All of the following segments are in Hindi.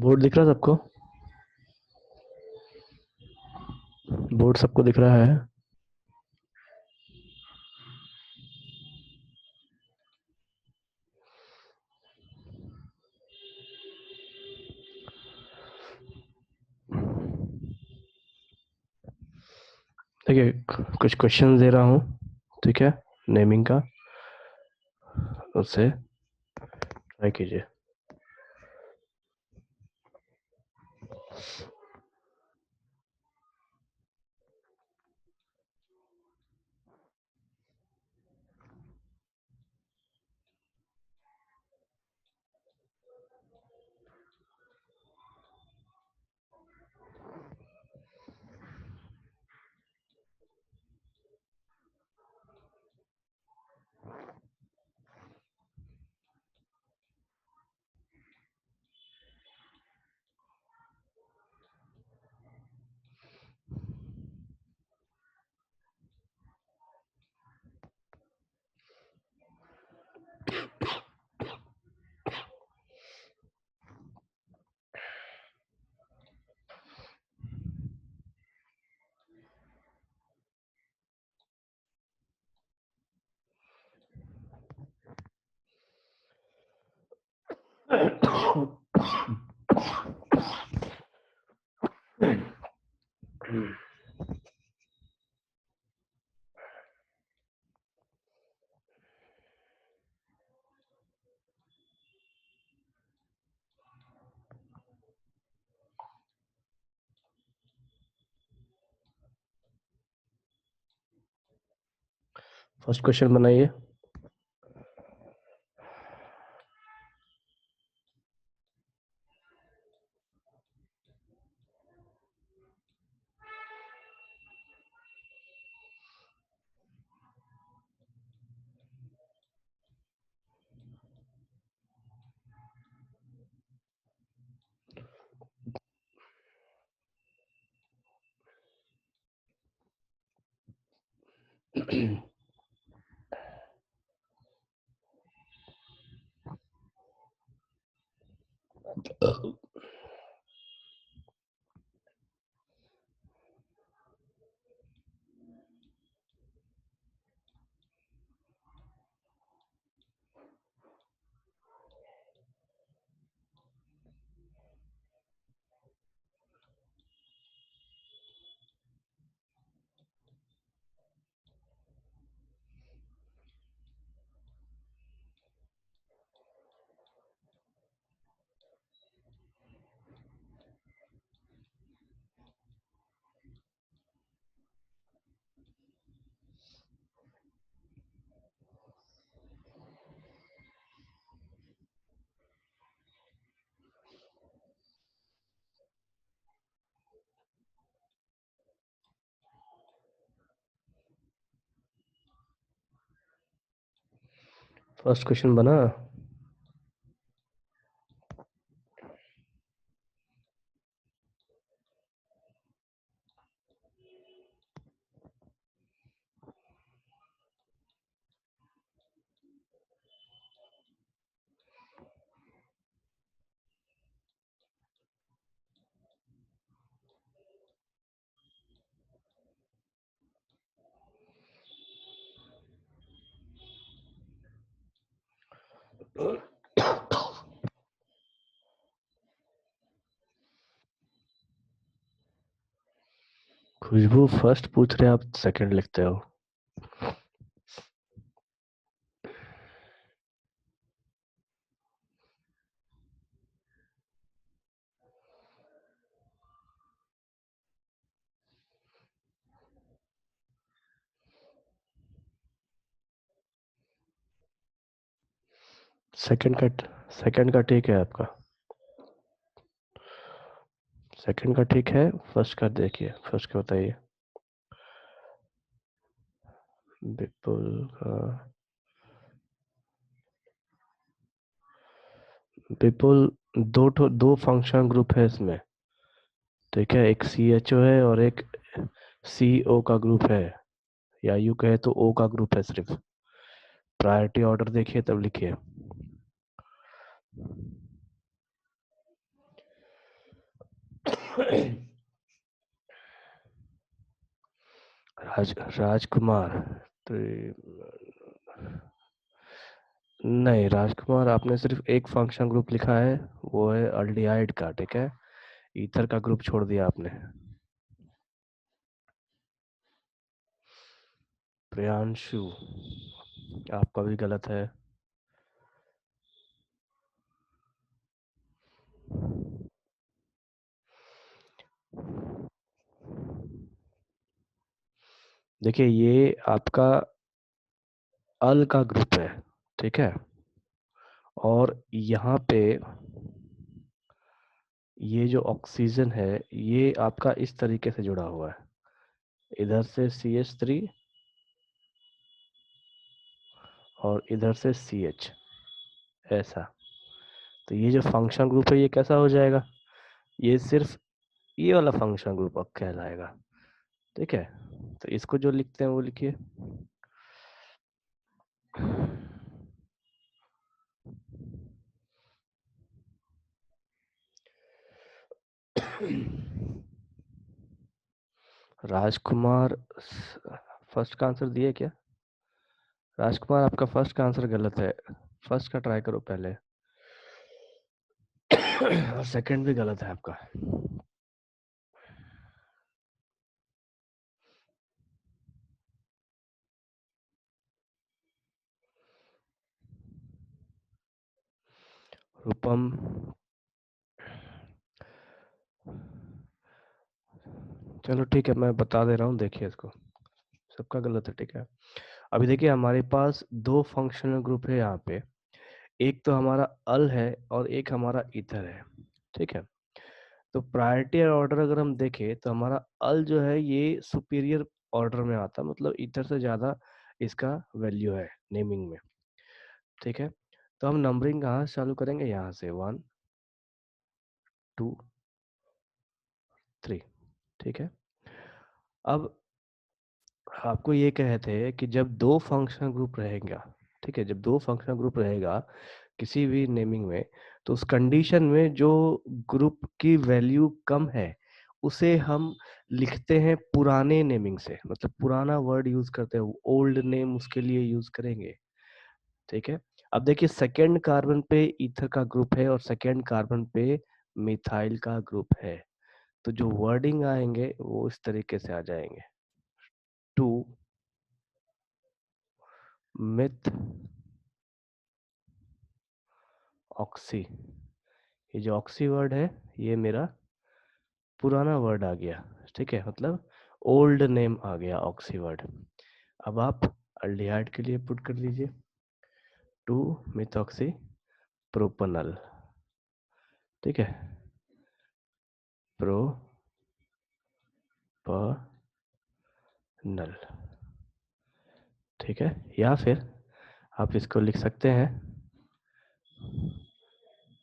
बोर्ड दिख रहा है सबको? बोर्ड सबको दिख रहा है? देखिए, कुछ क्वेश्चन दे रहा हूँ, ठीक है, नेमिंग का, उससे ट्राई कीजिए। फर्स्ट क्वेश्चन बनाइए। फर्स्ट क्वेश्चन बना। खुशबू फर्स्ट पूछ रहे, आप सेकंड लिखते हो। सेकंड का सेकंड का ठीक है आपका। सेकंड का ठीक है, फर्स्ट का देखिए, फर्स्ट का बताइए। विपुल का, विपुल दो फंक्शन ग्रुप है इसमें, ठीक है, एक सी एच ओ है और एक सी ओ का ग्रुप है, या यू कहे तो ओ का ग्रुप है सिर्फ। प्रायोरिटी ऑर्डर देखिए तब लिखिए। राजकुमार, तो नहीं, राजकुमार आपने सिर्फ एक फंक्शन ग्रुप लिखा है, वो है अल्डिहाइड का, ठीक है। ईथर का ग्रुप छोड़ दिया आपने। प्रियांशु, आपका भी गलत है। देखिए, ये आपका अल का ग्रुप है, ठीक है। और यहाँ पे ये जो ऑक्सीजन है, ये आपका इस तरीके से जुड़ा हुआ है, इधर से CH3 और इधर से CH, ऐसा। तो ये जो फंक्शन ग्रुप है, ये कैसा हो जाएगा? ये सिर्फ ये वाला फंक्शन ग्रुप अब कहलाएगा, ठीक है। तो इसको जो लिखते हैं वो लिखिए। राजकुमार, फर्स्ट का आंसर दिए क्या? राजकुमार, आपका फर्स्ट का आंसर गलत है। फर्स्ट का ट्राई करो पहले। और सेकंड भी गलत है आपका। रूपम, चलो ठीक है, मैं बता दे रहा हूँ, देखिए इसको। सबका गलत है, ठीक है। अभी देखिए, हमारे पास दो फंक्शनल ग्रुप है यहाँ पे। एक तो हमारा अल है और एक हमारा ईथर है, ठीक है। तो प्रायोरिटी ऑर्डर अगर हम देखें तो हमारा अल जो है ये सुपीरियर ऑर्डर में आता है, मतलब ईथर से ज्यादा इसका वैल्यू है नेमिंग में, ठीक है। तो हम नंबरिंग कहाँ से चालू करेंगे? यहाँ से 1 2 3, ठीक है। अब आपको ये कहते हैं कि जब दो फंक्शनल ग्रुप रहेगा, ठीक है, जब दो फंक्शनल ग्रुप रहेगा किसी भी नेमिंग में, तो उस कंडीशन में जो ग्रुप की वैल्यू कम है उसे हम लिखते हैं पुराने नेमिंग से, मतलब पुराना वर्ड यूज करते हैं, ओल्ड नेम उसके लिए यूज करेंगे, ठीक है। अब देखिए, सेकेंड कार्बन पे ईथर का ग्रुप है और सेकेंड कार्बन पे मिथाइल का ग्रुप है, तो जो वर्डिंग आएंगे वो इस तरीके से आ जाएंगे। टू मिथ ऑक्सी, ये जो ऑक्सी वर्ड है ये मेरा पुराना वर्ड आ गया, ठीक है, मतलब ओल्ड नेम आ गया ऑक्सी वर्ड। अब आप अल्डिहाइड के लिए पुट कर दीजिए 2 मिथॉक्सी प्रोपनल, ठीक है, प्रोपनल, ठीक है। या फिर आप इसको लिख सकते हैं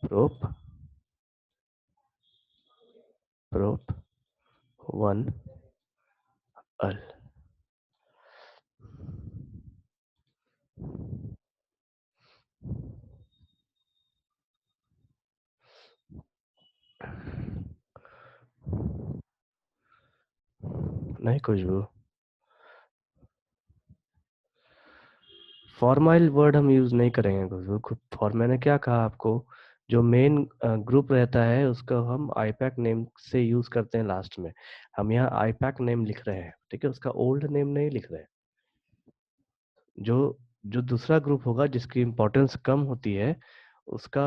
प्रोप प्रोप 1 अल। नहीं खुशबू, फॉर्माइल वर्ड हम यूज नहीं करेंगे खुशबू। फॉर मैंने क्या कहा आपको, जो मेन ग्रुप रहता है उसको हम आईपैक नेम से यूज करते हैं लास्ट में। हम यहाँ आईपैक नेम लिख रहे हैं, ठीक है, उसका ओल्ड नेम नहीं लिख रहे हैं। जो जो दूसरा ग्रुप होगा जिसकी इम्पोर्टेंस कम होती है उसका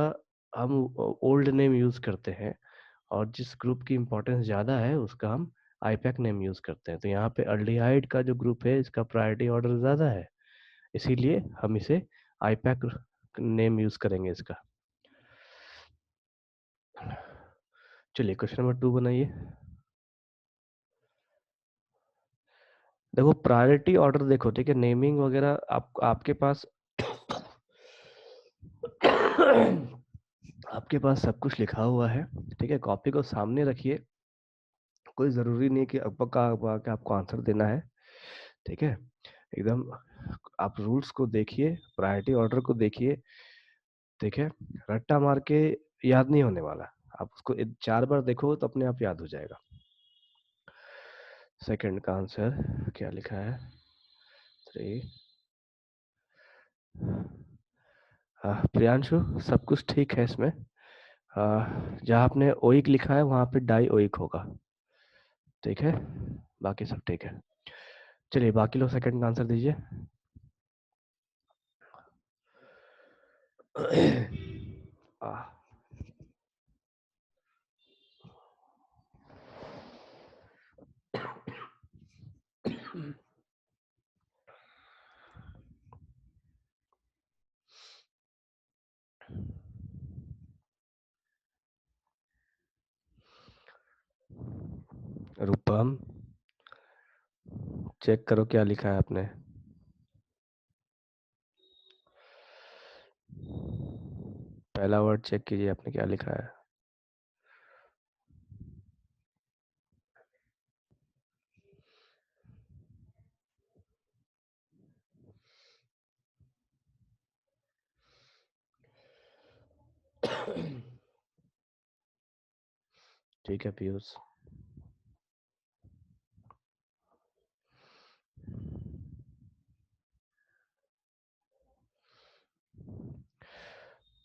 हम ओल्ड नेम यूज करते हैं, और जिस ग्रुप की इम्पोर्टेंस ज़्यादा है उसका हम आईपैक नेम यूज करते हैं। तो यहाँ पे अल्डिहाइड का जो ग्रुप है इसका प्रायोरिटी ऑर्डर ज़्यादा है, इसीलिए हम इसे आईपैक नेम यूज करेंगे इसका। चलिए क्वेश्चन नंबर 2 बनाइए। देखो, प्रायोरिटी ऑर्डर देखो, ठीक है, नेमिंग वगैरह आपके पास आपके पास सब कुछ लिखा हुआ है, ठीक है, कॉपी को सामने रखिए। कोई जरूरी नहीं कि अब का आपको आंसर देना है, ठीक है, एकदम आप रूल्स को देखिए, प्रायोरिटी ऑर्डर को देखिए, ठीक है। रट्टा मार के याद नहीं होने वाला, आप उसको 4 बार देखो तो अपने आप याद हो जाएगा। सेकंड का आंसर क्या लिखा है? 3। प्रियांशु, सब कुछ ठीक है इसमें। जहाँ आपने ओइक लिखा है वहां पे डाई ओइक होगा। ठीक है, बाकी सब ठीक है। चलिए बाकी लोग सेकंड का आंसर दीजिए। आह, रूपम, चेक करो क्या लिखा है आपने। पहला वर्ड चेक कीजिए आपने क्या लिखा है। ठीक है पीयूष।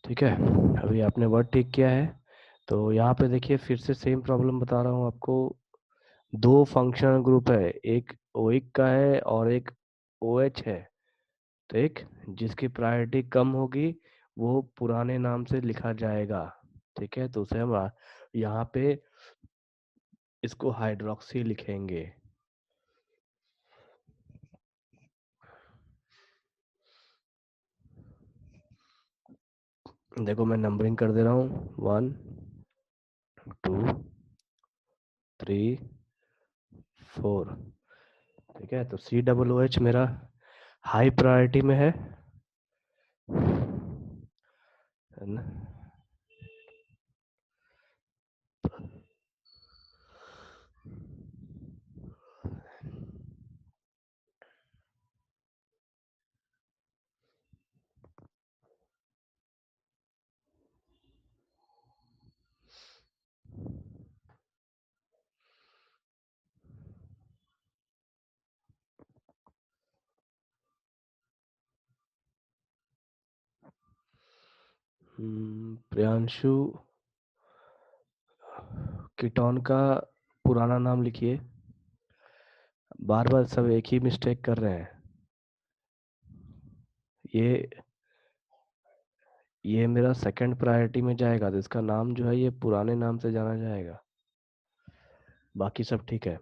ठीक है, अभी आपने वर्ड ठीक किया है। तो यहाँ पे देखिए फिर से सेम प्रॉब्लम बता रहा हूँ आपको। दो फंक्शनल ग्रुप है, एक ओइक का है और एक ओएच है। तो एक जिसकी प्रायोरिटी कम होगी वो पुराने नाम से लिखा जाएगा। ठीक है, तो उसे हम यहाँ पे इसको हाइड्रोक्सी लिखेंगे। देखो मैं नंबरिंग कर दे रहा हूँ, 1 2 3 4। ठीक है, तो COOH मेरा हाई प्रायोरिटी में है ना? प्रियांशु, कीटोन का पुराना नाम लिखिए। बार बार सब एक ही मिस्टेक कर रहे हैं। ये ये मेरा सेकंड प्रायोरिटी में जाएगा, तो इसका नाम जो है ये पुराने नाम से जाना जाएगा। बाकी सब ठीक है।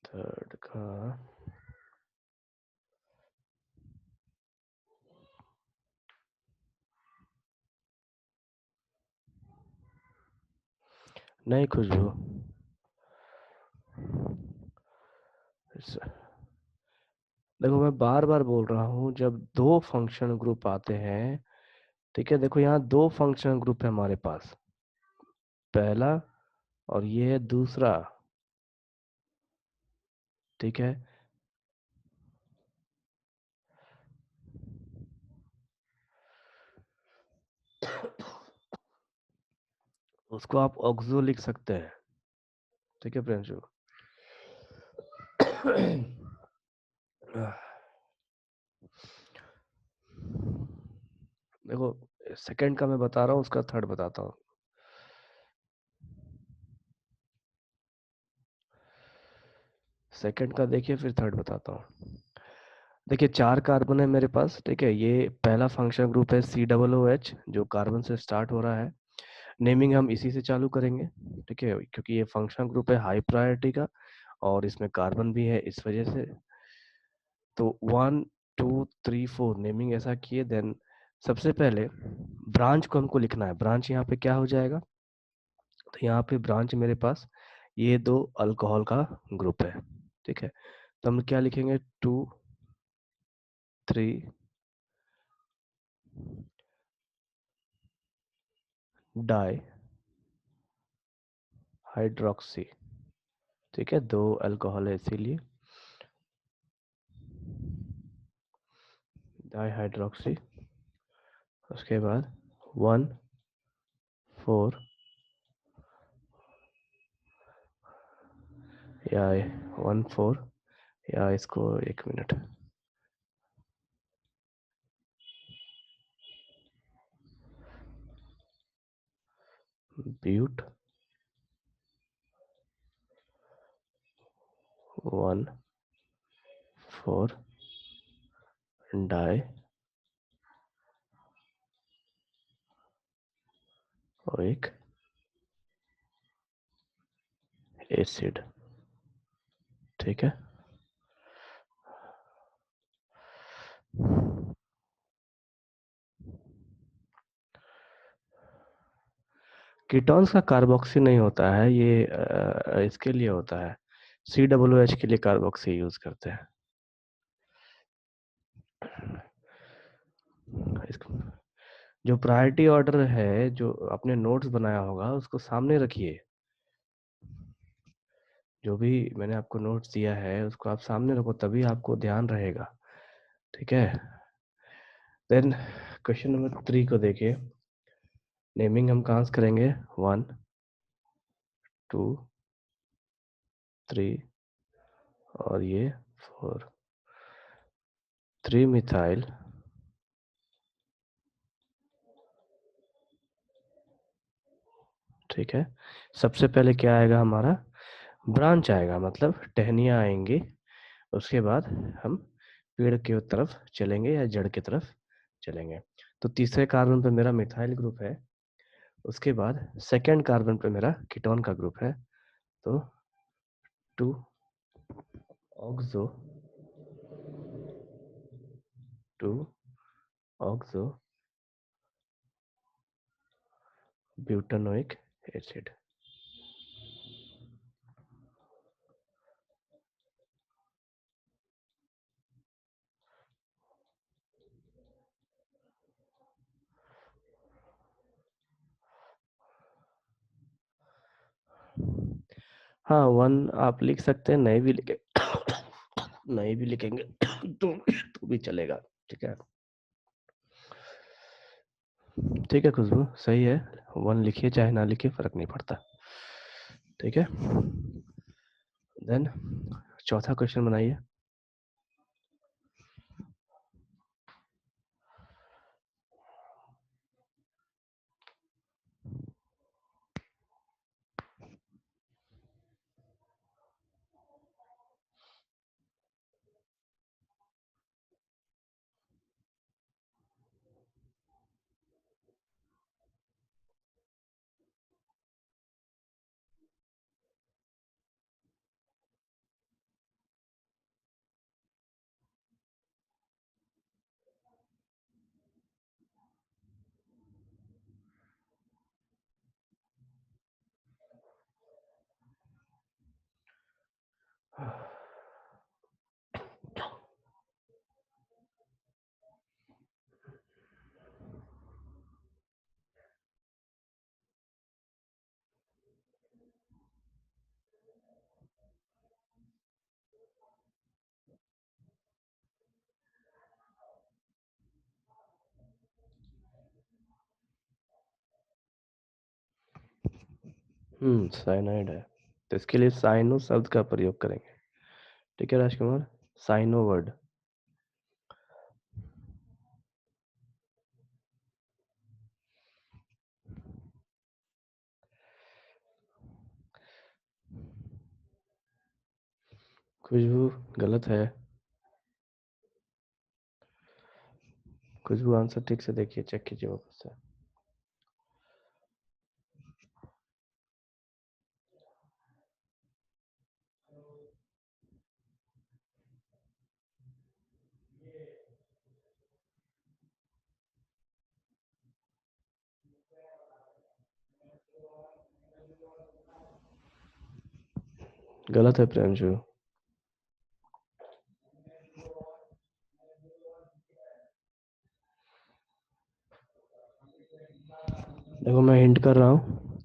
थर्ड का नहीं खुशबू, देखो मैं बार बार बोल रहा हूँ जब दो फंक्शन ग्रुप आते हैं, ठीक है, देखो यहाँ दो फंक्शन ग्रुप है हमारे पास, पहला और ये है दूसरा। ठीक है, उसको आप ऑक्सो लिख सकते हैं। ठीक है प्रियांशु। देखो सेकंड का मैं बता रहा हूँ, उसका थर्ड बताता हूँ। सेकंड का देखिए फिर थर्ड बताता हूँ। देखिए 4 कार्बन है मेरे पास। ठीक है, ये पहला फंक्शन ग्रुप है COOH जो कार्बन से स्टार्ट हो रहा है। नेमिंग हम इसी से चालू करेंगे। ठीक है, क्योंकि ये फंक्शन ग्रुप है हाई प्रायोरिटी का और इसमें कार्बन भी है इस वजह से। तो 1 2 3 4 नेमिंग ऐसा किए। देन सबसे पहले ब्रांच को हमको लिखना है। ब्रांच यहाँ पे क्या हो जाएगा? तो यहाँ पे ब्रांच मेरे पास ये दो अल्कोहल का ग्रुप है। ठीक है, तो हम क्या लिखेंगे? 2 3 डाई हाइड्रोक्सी, ठीक है, 2 अल्कोहल है इसीलिए डाई हाइड्रोक्सी। उसके बाद 1,4 या 1,4 या इसको 1 मिनट, ब्यूट 1,4 डाई और एक एसिड, ठीक है। कीटोन्स का कार्बोक्सी नहीं होता है, ये इसके लिए होता है, COOH के लिए कार्बोक्सी यूज करते हैं। जो प्रायोरिटी ऑर्डर है, जो आपने नोट्स बनाया होगा उसको सामने रखिए। जो भी मैंने आपको नोट्स दिया है उसको आप सामने रखो, तभी आपको ध्यान रहेगा, ठीक है। देन क्वेश्चन नंबर 3 को देखिए। नेमिंग हम कहाँ से करेंगे? 1, 2, 3 और ये 4। 3 मिथाइल, ठीक है। सबसे पहले क्या आएगा हमारा? ब्रांच आएगा, मतलब टहनियाँ आएंगी। उसके बाद हम पेड़ की तरफ चलेंगे या जड़ की तरफ चलेंगे। तो तीसरे कार्बन पे मेरा मिथाइल ग्रुप है। उसके बाद सेकेंड कार्बन पे मेरा कीटोन का ग्रुप है। तो 2 ऑक्सो 2 ऑक्सो ब्यूटानोइक एसिड। हाँ, 1 आप लिख सकते हैं, नहीं भी लिखे नहीं भी लिखेंगे तो भी चलेगा, ठीक है। ठीक है खुशबू, सही है। 1 लिखिए चाहे ना लिखिए, फर्क नहीं पड़ता, ठीक है। देन चौथा क्वेश्चन बनाइए। साइनाइड है, तो इसके लिए साइनो शब्द का प्रयोग करेंगे, ठीक है राजकुमार। Cyano word. खुशबू गलत है। खुशबू आंसर ठीक से देखिए, चेक कीजिए वापस से। गलत है प्रेमजू। देखो मैं हिंट कर रहा हूँ,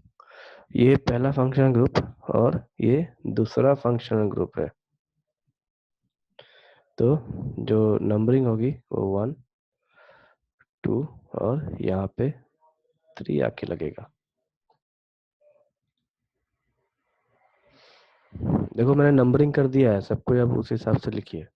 ये पहला फंक्शनल ग्रुप और ये दूसरा फंक्शनल ग्रुप है। तो जो नंबरिंग होगी वो 1 2 और यहाँ पे 3 आके लगेगा। देखो मैंने नंबरिंग कर दिया है सबको, अब उस हिसाब से लिखिए।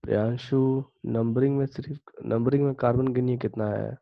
प्रियांशु, नंबरिंग में सिर्फ नंबरिंग में कार्बन गिनिए कितना है।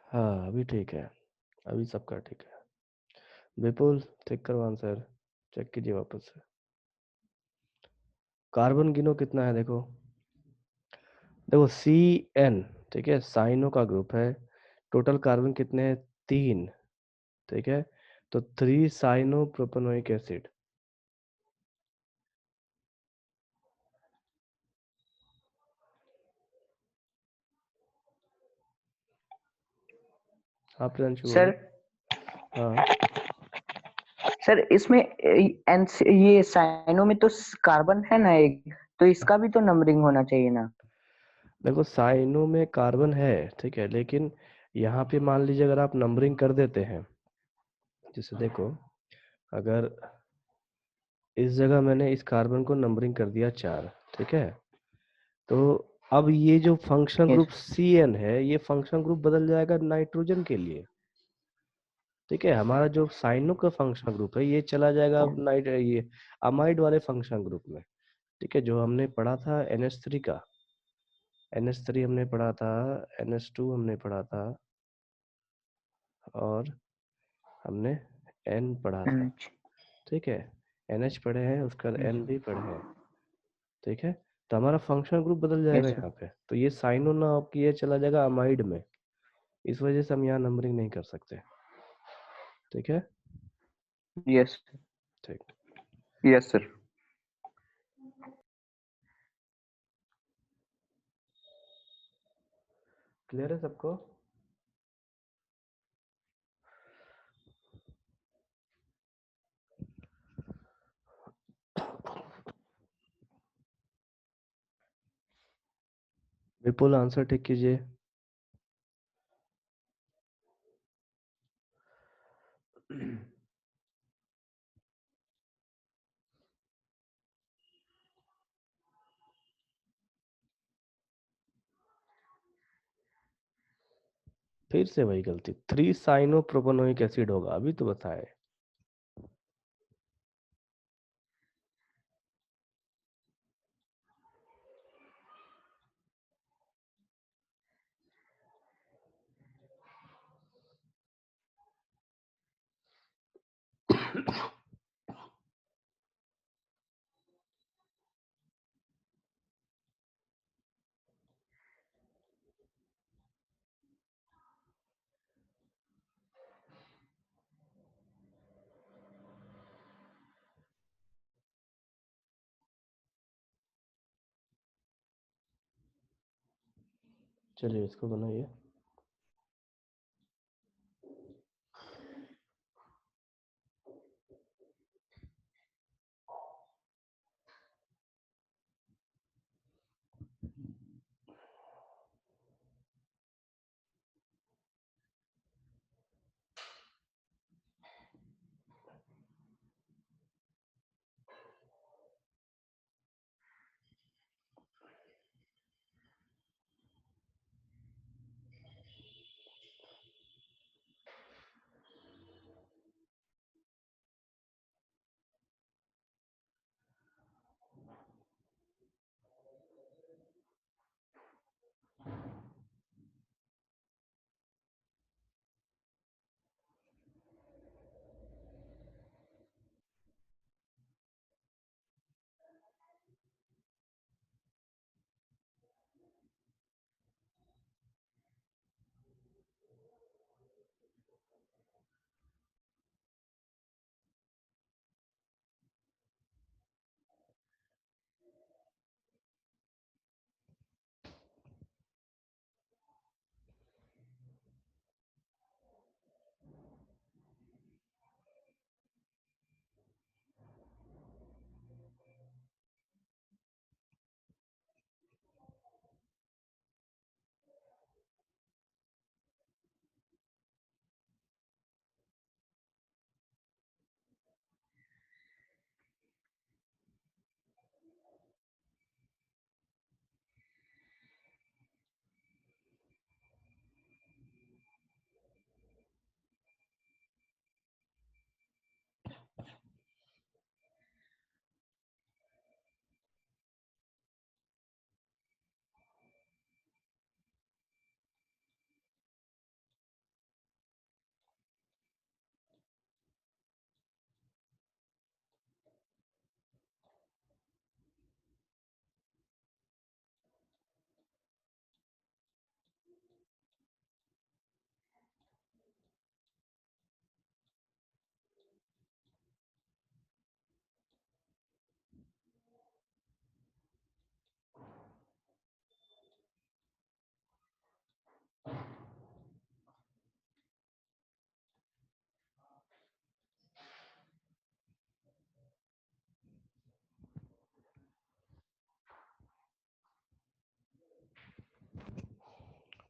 हाँ अभी ठीक है, अभी सबका ठीक है। विपुल चेक करो आंसर, चेक कीजिए वापस से। कार्बन गिनो कितना है देखो। देखो सी एन, ठीक है, साइनो का ग्रुप है। टोटल कार्बन कितने हैं? 3, ठीक है। तो 3 साइनो प्रोपेनोइक एसिड। हाँ प्रियांशु सर बोलो। हाँ सर इसमें ये साइनो में तो कार्बन है ना एक, तो इसका भी तो नंबरिंग होना चाहिए ना। देखो साइनो में कार्बन है, ठीक है, लेकिन यहाँ पे मान लीजिए अगर आप नंबरिंग कर देते हैं, जैसे देखो अगर इस जगह मैंने इस कार्बन को नंबरिंग कर दिया 4, ठीक है, तो अब ये जो functional group yes. C N है, ये फंक्शनल ग्रुप बदल जाएगा नाइट्रोजन के लिए। ठीक है, हमारा जो साइनो का फंक्शनल ग्रुप है ये चला जाएगा अब नाइट ये अमाइड वाले फंक्शनल ग्रुप में। ठीक है, जो हमने पढ़ा था NH3 का, NH3 हमने पढ़ा था, NH2 हमने पढ़ा था, और हमने N पढ़ा था। ठीक है, NH पढ़े हैं, उसका N भी पढ़े हैं। ठीक है, तो हमारा फंक्शनल ग्रुप बदल जाएगा यस सर। यहाँ पे, तो ये साइनो ना होकर ये चला जाएगा अमाइड में। इस वजह से हम यहाँ नंबरिंग नहीं कर सकते। ठीक है, यस। ठीक। Yes sir. क्लियर है सबको? विपुल आंसर ठीक कीजिए। फिर से वही गलती, 3 साइनो प्रोपेनोइक एसिड होगा, अभी तो बताए। चलिए इसको बनाइए।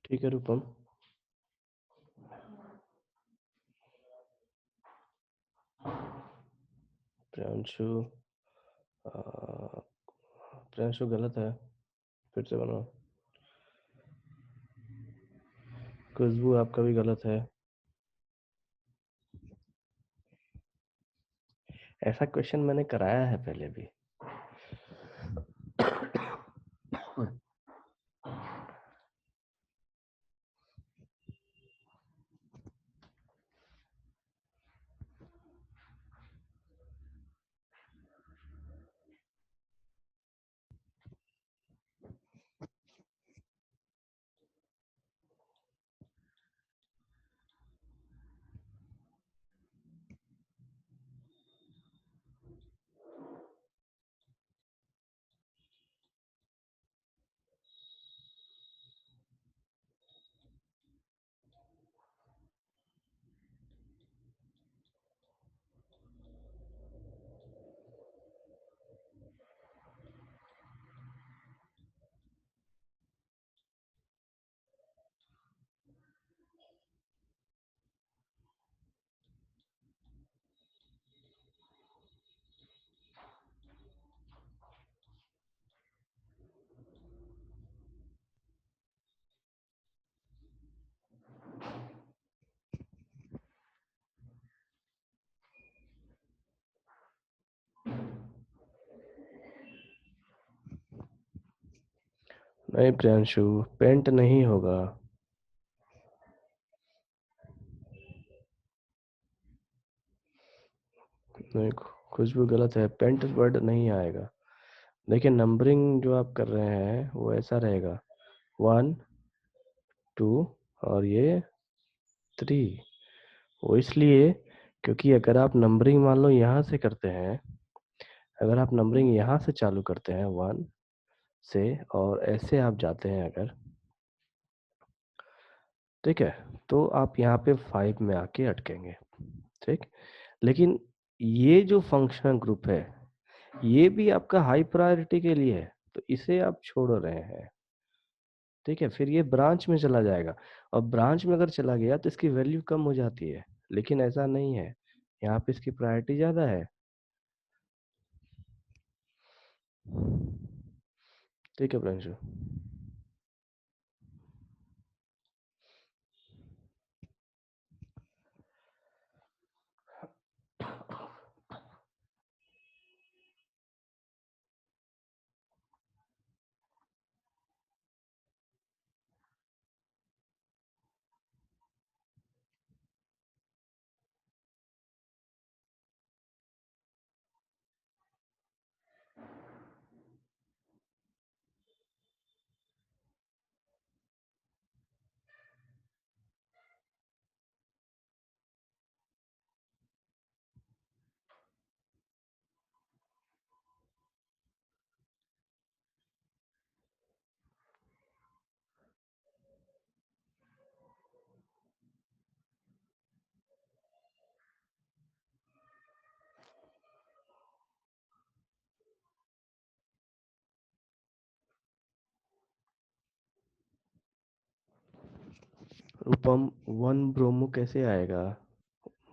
ठीक है रूपम। प्रियांशु प्रियांशु गलत है, फिर से बनाओ। खुशबू आपका भी गलत है। ऐसा क्वेश्चन मैंने कराया है पहले भी। नहीं प्रियांशु, पेंट नहीं होगा। नहीं, खुशबू गलत है, पेंट वर्ड नहीं आएगा। देखिए नंबरिंग जो आप कर रहे हैं वो ऐसा रहेगा, 1 2 और ये 3। वो इसलिए क्योंकि अगर आप नंबरिंग मान लो यहाँ से करते हैं, अगर आप नंबरिंग यहाँ से चालू करते हैं 1 से और ऐसे आप जाते हैं अगर, ठीक है, तो आप यहाँ पे 5 में आके अटकेंगे। ठीक, लेकिन ये जो फंक्शनल ग्रुप है ये भी आपका हाई प्रायोरिटी के लिए है, तो इसे आप छोड़ रहे हैं। ठीक है, फिर ये ब्रांच में चला जाएगा, और ब्रांच में अगर चला गया तो इसकी वैल्यू कम हो जाती है, लेकिन ऐसा नहीं है, यहाँ पे इसकी प्रायोरिटी ज्यादा है। ठीक है प्रियांशु। रूपम, 1 ब्रोमो कैसे आएगा?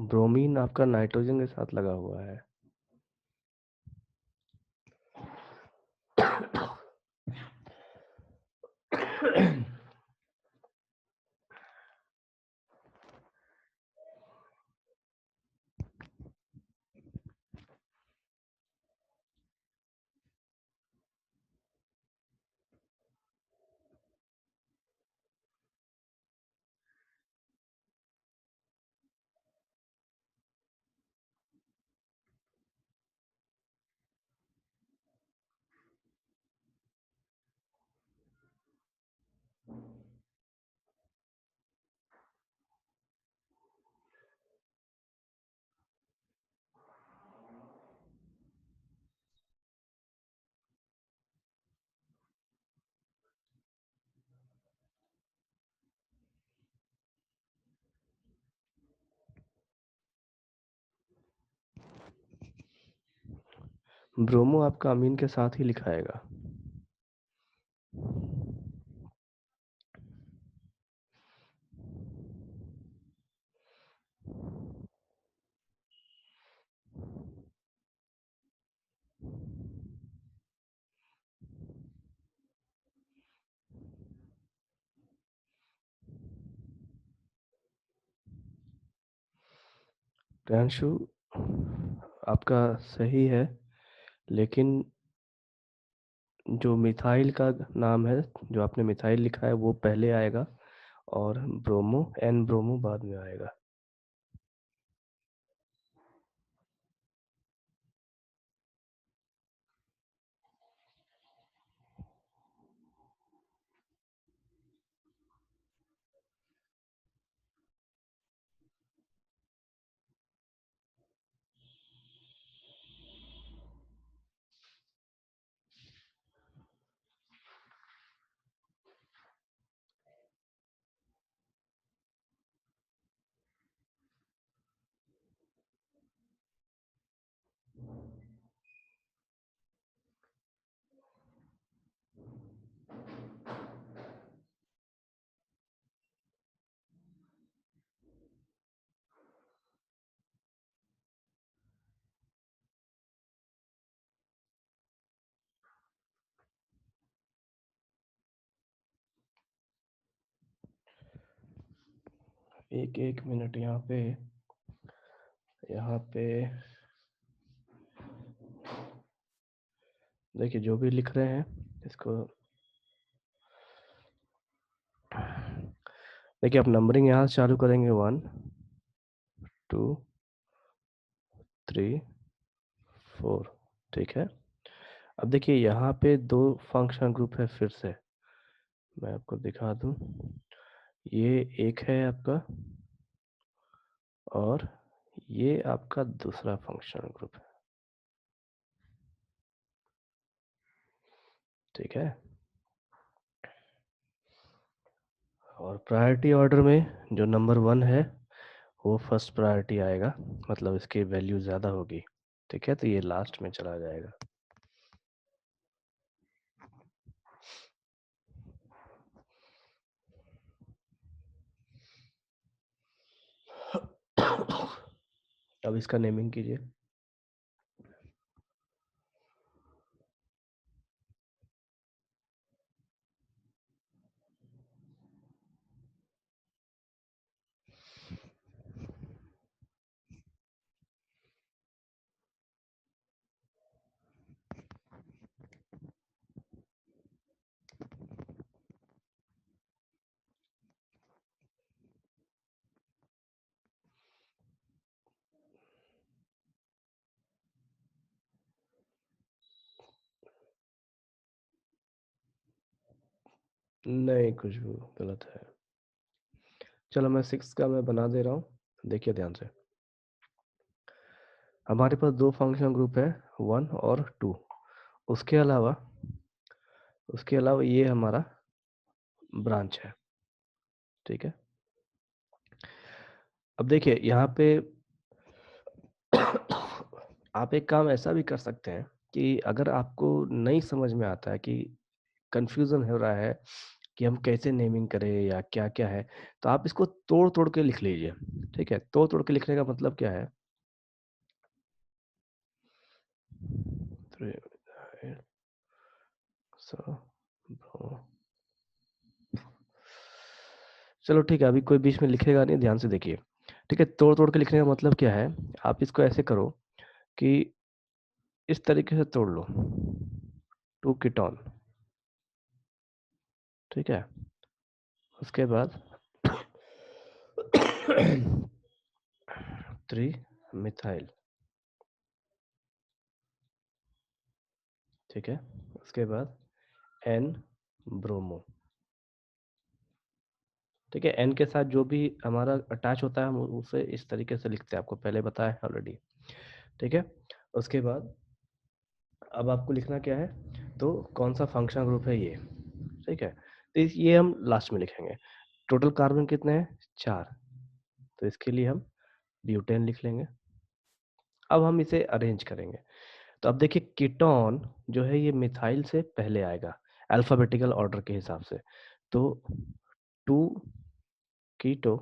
ब्रोमीन आपका नाइट्रोजन के साथ लगा हुआ है। ब्रोमो आपका अमीन के साथ ही लिखाएगा। प्रियांशु, आपका सही है, लेकिन जो मिथाइल का नाम है, जो आपने मिथाइल लिखा है वो पहले आएगा और ब्रोमो एन ब्रोमो बाद में आएगा। एक मिनट, यहाँ पे देखिए, जो भी लिख रहे हैं इसको देखिए, आप नंबरिंग यहाँ से चालू करेंगे 1 2 3 4, ठीक है। अब देखिए, यहाँ पे 2 फंक्शनल ग्रुप है। फिर से मैं आपको दिखा दूं, ये एक है आपका और ये आपका दूसरा फंक्शनल ग्रुप है, ठीक है। और प्रायोरिटी ऑर्डर में जो नंबर 1 है वो फर्स्ट प्रायोरिटी आएगा, मतलब इसकी वैल्यू ज़्यादा होगी, ठीक है। तो ये लास्ट में चला जाएगा। अब इसका नेमिंग कीजिए। नहीं, कुछ भी गलत है। चलो, मैं 6 का मैं बना दे रहा हूँ, देखिए ध्यान से। हमारे पास 2 फंक्शन ग्रुप है, 1 और 2। उसके अलावा ये हमारा ब्रांच है, ठीक है। अब देखिए यहाँ पे आप एक काम ऐसा भी कर सकते हैं कि अगर आपको नहीं समझ में आता है, कि कंफ्यूजन हो रहा है कि हम कैसे नेमिंग करें या क्या-क्या है, तो आप इसको तोड़-तोड़ के लिख लीजिए, ठीक है। तोड़-तोड़ के लिखने का मतलब क्या है? 3 so ब्रो चलो ठीक है, अभी कोई बीच में लिखेगा नहीं, ध्यान से देखिए, ठीक है। तोड़-तोड़ के लिखने का मतलब क्या है? आप इसको ऐसे करो कि इस तरीके से तोड़ लो, 2 कीटोन, ठीक है। उसके बाद 3 मिथाइल, ठीक है। उसके बाद N ब्रोमो, ठीक है। N के साथ जो भी हमारा अटैच होता है हम उसे इस तरीके से लिखते हैं, आपको पहले बताया है ऑलरेडी, ठीक है। उसके बाद अब आपको लिखना क्या है, तो कौन सा फंक्शनल ग्रुप है ये, ठीक है। तो ये हम लास्ट में लिखेंगे। टोटल कार्बन कितने हैं? 4, तो इसके लिए हम ब्यूटेन लिख लेंगे। अब हम इसे अरेंज करेंगे, तो अब देखिए कीटोन जो है ये मिथाइल से पहले आएगा अल्फाबेटिकल ऑर्डर के हिसाब से, तो 2 कीटो